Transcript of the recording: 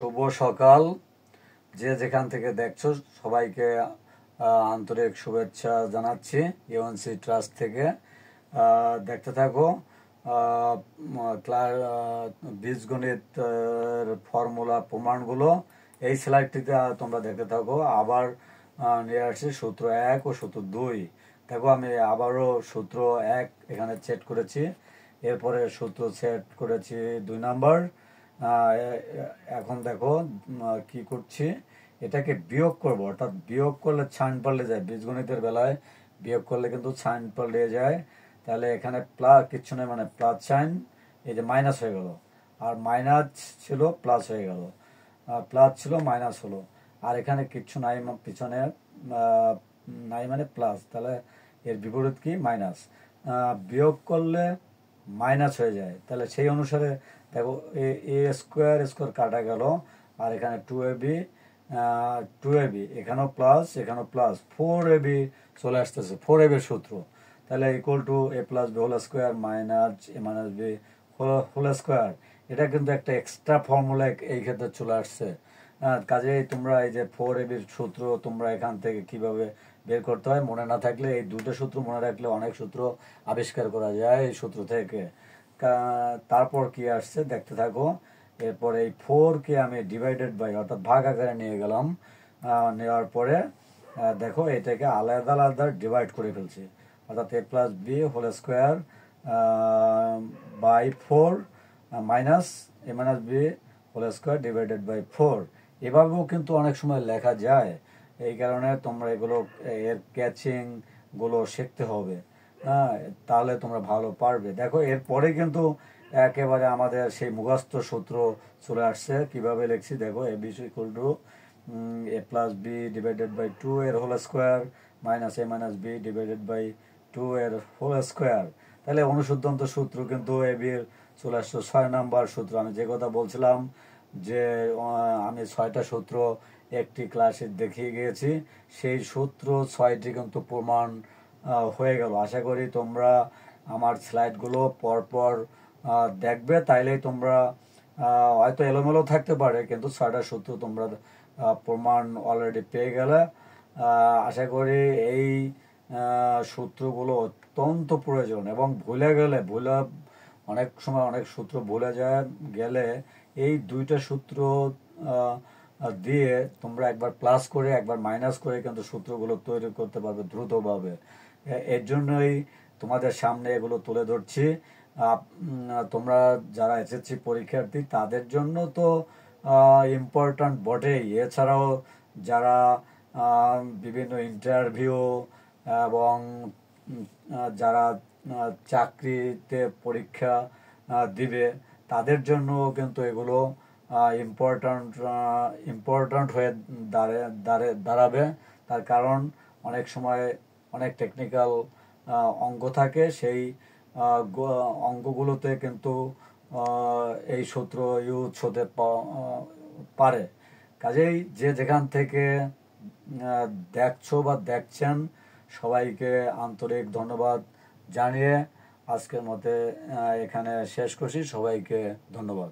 শুভ সকাল। যে যেখান থেকে দেখছো সবাইকে আন্তরিক শুভেচ্ছা জানাচ্ছি ইউএনসি ট্রাস্ট থেকে। দেখতে থাকো বীজগণিত ফর্মুলা প্রমাণগুলো। এই স্লাইডটিতে তোমরা দেখতে থাকো। আবার নিয়ে আসছি সূত্র 1 ও সূত্র 2। দেখো আমি আবারও সূত্র 1 এখানে সেট করেছি, এরপরে সূত্র সেট করেছি 2 নাম্বার। এখন দেখো কি করছি, এটাকে বিয়োগ করব, অর্থাৎ বিয়োগ করলে সাইন পাল্টে যায়। বীজগণিতের বেলায় বিয়োগ করলে কিন্তু সাইন পাল্টে যায়। তাহলে এখানে প্লাস কিচ্ছু নেই, মানে প্লাস সাইন, এই যে মাইনাস হয়ে গেল, আর মাইনাস ছিল প্লাস হয়ে গেল, প্লাস ছিল মাইনাস হলো, আর এখানে কিচ্ছু নাই পিছনে নাই মানে প্লাস। তাহলে এর বিপরীত কি? মাইনাস। বিয়োগ করলে মাইনাস হয়ে যায়, তাহলে সেই অনুসারে দেখো এ স্কোয়ার স্কোয়ার কাটা গেল, আর এখানে 2ab 2ab, এখানেও প্লাস এখানেও প্লাস, 4ab চলে আসতেছে, 4ab সূত্র। তাহলে equal to a plus b whole square minus a minus b whole square. এটা কিন্তু একটা এক্সট্রা ফর্মুলা এই ক্ষেত্রে চলে আসছে। কাজেই তোমরা এই যে 4ab সূত্র তোমরা এখান থেকে কিভাবে বের করতে হয় মনে না থাকলে, এই দুটো সূত্র মনে রাখলে অনেক সূত্র আবিষ্কার করা যায় এই সূত্র থেকে। তারপর কি আসছে দেখতে থাকো। এরপর এই 4কে আমি ডিভাইডেড বাই অর্থাৎ ভাগ আকারে নিয়ে গেলাম। নেওয়ার পরে দেখো এটাকে আলাদা আলাদা ডিভাইড করে ফেলছি, অর্থাৎ a plus b whole square by 4 minus a minus b whole square divided by 4। এভাবেও কিন্তু অনেক সময় লেখা যায়। এই কারণে তোমরা এগুলো এর ক্যাচিং গুলো শিখতে হবে, হ্যাঁ, তাহলে তোমরা ভালো পারবে। দেখো এরপরে কিন্তু একেবারে আমাদের সেই মুখস্থ সূত্র চলে আসছে। কিভাবে লিখছি দেখো, A B equal to a plus B divided by 2 এর whole square minus a minus B divided by 2 এর হোল স্কোয়ার। তাহলে অনুসিদ্ধান্ত সূত্র কিন্তু এ বির চলে আসছে 6 নাম্বার সূত্র। আমি যে কথা বলছিলাম যে আমি 6টা সূত্র একটি ক্লাসে দেখিয়ে গিয়েছি, সেই সূত্র 6টি কিন্তু প্রমাণ হয়ে গেল। আশা করি তোমরা আমার স্লাইডগুলো পরপর দেখবে, তাইলেই তোমরা হয়তো এলোমেলো থাকতে পারে, কিন্তু 6টা সূত্র তোমরা প্রমাণ অলরেডি পেয়ে গেলে। আশা করি এই সূত্রগুলো অত্যন্ত প্রয়োজন, এবং ভুলে গেলে অনেক সময় অনেক সূত্র ভুলে গেলে এই দুইটা সূত্র দিয়ে তোমরা একবার প্লাস করে একবার মাইনাস করে কিন্তু সূত্রগুলো তৈরি করতে পারবে দ্রুতভাবে। এর জন্যই তোমাদের সামনে এগুলো তুলে ধরছি। তোমরা যারা এসএসসি পরীক্ষার্থী তাদের জন্য তো ইম্পর্ট্যান্ট বটেই, এছাড়াও যারা বিভিন্ন ইন্টারভিউ এবং যারা চাকরিতে পরীক্ষা দিবে তাদের জন্য কিন্তু এগুলো ইম্পর্ট্যান্ট ইম্পর্ট্যান্ট হয়ে দাঁড়াবে। তার কারণ অনেক সময় অনেক টেকনিক্যাল অঙ্ক থাকে, সেই অঙ্কগুলোতে কিন্তু এই সূত্র ইউজ হতে পারে। কাজেই যে যেখান থেকে দেখছো বা দেখছেন সবাইকে আন্তরিক ধন্যবাদ জানিয়ে আজকের মতে এখানে শেষ করছি। সবাইকে ধন্যবাদ।